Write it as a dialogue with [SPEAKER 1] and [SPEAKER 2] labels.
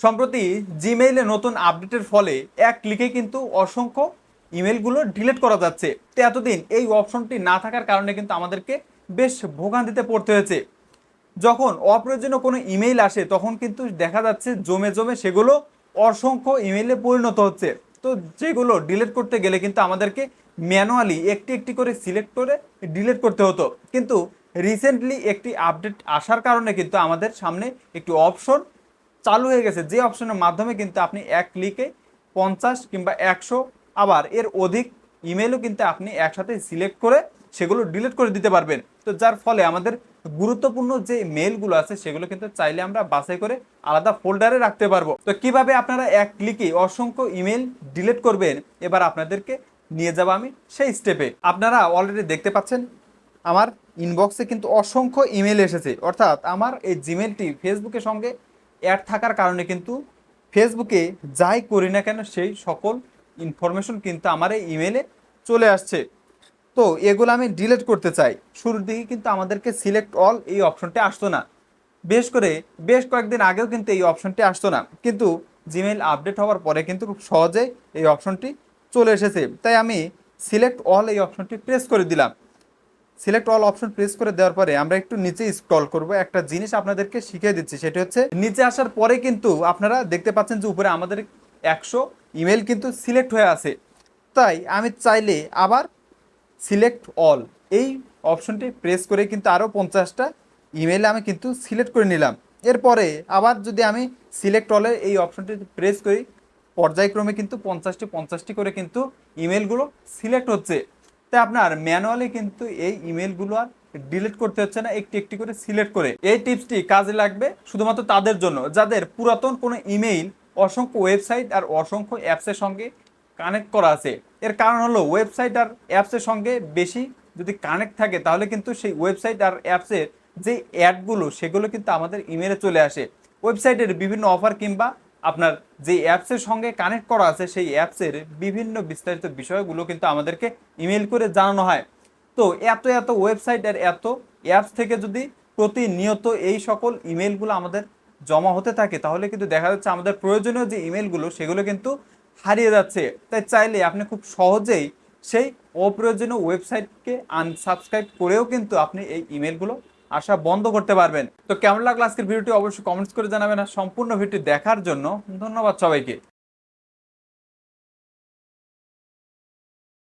[SPEAKER 1] সম্প্রতি জিমেইলে নতুন আপডেটের ফলে এক ক্লিকে কিন্তু অসংখ্য ইমেলগুলো ডিলিট করা যাচ্ছে। তো এতদিন এই অপশনটি না থাকার কারণে কিন্তু আমাদেরকে বেশ ভোগান্তিতে পড়তে হয়েছে। যখন অপ্রয়োজনীয় কোনো ইমেইল আসে তখন কিন্তু দেখা যাচ্ছে জমে জমে সেগুলো অসংখ্য ইমেইলে পরিণত হচ্ছে। তো যেগুলো ডিলিট করতে গেলে কিন্তু আমাদেরকে ম্যানুয়ালি একটি একটি করে সিলেক্ট করে ডিলিট করতে হতো, কিন্তু রিসেন্টলি একটি আপডেট আসার কারণে কিন্তু আমাদের সামনে একটি অপশন চালু হয়ে গেছে, যে অপশনের মাধ্যমে কিন্তু আপনি এক ক্লিকে 50 কিংবা 100 আবার এর অধিক ইমেলও কিন্তু আপনি একসাথে সিলেক্ট করে সেগুলো ডিলিট করে দিতে পারবেন। তো যার ফলে আমাদের গুরুত্বপূর্ণ যে মেলগুলো আছে সেগুলো কিন্তু চাইলে আমরা বাছাই করে আলাদা ফোল্ডারে রাখতে পারবো। তো কিভাবে আপনারা এক ক্লিকে অসংখ্য ইমেল ডিলিট করবেন, এবার আপনাদেরকে নিয়ে যাব আমি সেই স্টেপে। আপনারা অলরেডি দেখতে পাচ্ছেন আমার ইনবক্সে কিন্তু অসংখ্য ইমেল এসেছে, অর্থাৎ আমার এই জিমেলটি ফেসবুকের সঙ্গে অ্যাড থাকার কারণে কিন্তু ফেসবুকে যাই করি না কেন সেই সকল ইনফরমেশন কিন্তু আমার এই ইমেলে চলে আসছে। তো এগুলো আমি ডিলিট করতে চাই। শুরুর দিকে কিন্তু আমাদেরকে সিলেক্ট অল এই অপশনটি আসতো না, বেশ কয়েকদিন আগেও কিন্তু এই অপশনটি আসতো না, কিন্তু জিমেইল আপডেট হওয়ার পরে কিন্তু খুব সহজেই এই অপশনটি চলে এসেছে। তাই আমি সিলেক্ট অল এই অপশনটি প্রেস করে দিলাম। সিলেক্ট অল অপশন প্রেস করে দেওয়ার পরে আমরা একটু নিচে স্ক্রল করব। একটা জিনিস আপনাদেরকে শিখিয়ে দিচ্ছি, সেটা হচ্ছে নিচে আসার পরে কিন্তু আপনারা দেখতে পাচ্ছেন যে উপরে আমাদের 100 ইমেল কিন্তু সিলেক্ট হয়ে আছে। তাই আমি চাইলে আবার সিলেক্ট অল এই অপশনটি প্রেস করে কিন্তু আরও 50টা ইমেল আমি কিন্তু সিলেক্ট করে নিলাম। এরপরে আবার যদি আমি সিলেক্ট অলের এই অপশনটি প্রেস করি, পর্যায়ক্রমে কিন্তু 50টি করে কিন্তু ইমেলগুলো সিলেক্ট হচ্ছে। তাই আপনার ম্যানুয়ালি কিন্তু এই ইমেলগুলো আর ডিলিট করতে হচ্ছে না, একটি একটি করে সিলেক্ট করে। এই টিপসটি কাজে লাগবে শুধুমাত্র তাদের জন্য যাদের পুরাতন কোনো ইমেইল অসংখ্য ওয়েবসাইট আর অসংখ্য অ্যাপসের সঙ্গে কানেক্ট করা আছে। এর কারণ হলো ওয়েবসাইট আর অ্যাপসের সঙ্গে বেশি যদি কানেক্ট থাকে তাহলে কিন্তু সেই ওয়েবসাইট আর অ্যাপসের যে অ্যাডগুলো সেগুলো কিন্তু আমাদের ইমেলে চলে আসে। ওয়েবসাইটের বিভিন্ন অফার কিংবা আপনার যে অ্যাপসের সঙ্গে কানেক্ট করা আছে সেই অ্যাপসের বিভিন্ন বিস্তারিত বিষয়গুলো কিন্তু আমাদেরকে ইমেল করে জানানো হয়। তো এত এত ওয়েবসাইট আর এত অ্যাপস থেকে যদি প্রতিনিয়ত এই সকল ইমেলগুলো আমাদের জমা হতে থাকে তাহলে কিন্তু দেখা যাচ্ছে আমাদের প্রয়োজনীয় যে ইমেলগুলো সেগুলো কিন্তু হারিয়ে যাচ্ছে। তাই চাইলে আপনি খুব সহজেই সেই অপ্রয়োজনীয় ওয়েবসাইটকে আনসাবস্ক্রাইব করেও কিন্তু আপনি এই ইমেলগুলো আসা বন্ধ করতে পারবেন। তো কেমন লাগলো আজকের ভিডিওটি অবশ্যই কমেন্টস করে জানাবেন, আর সম্পূর্ণ ভিডিওটি দেখার জন্য ধন্যবাদ সবাইকে।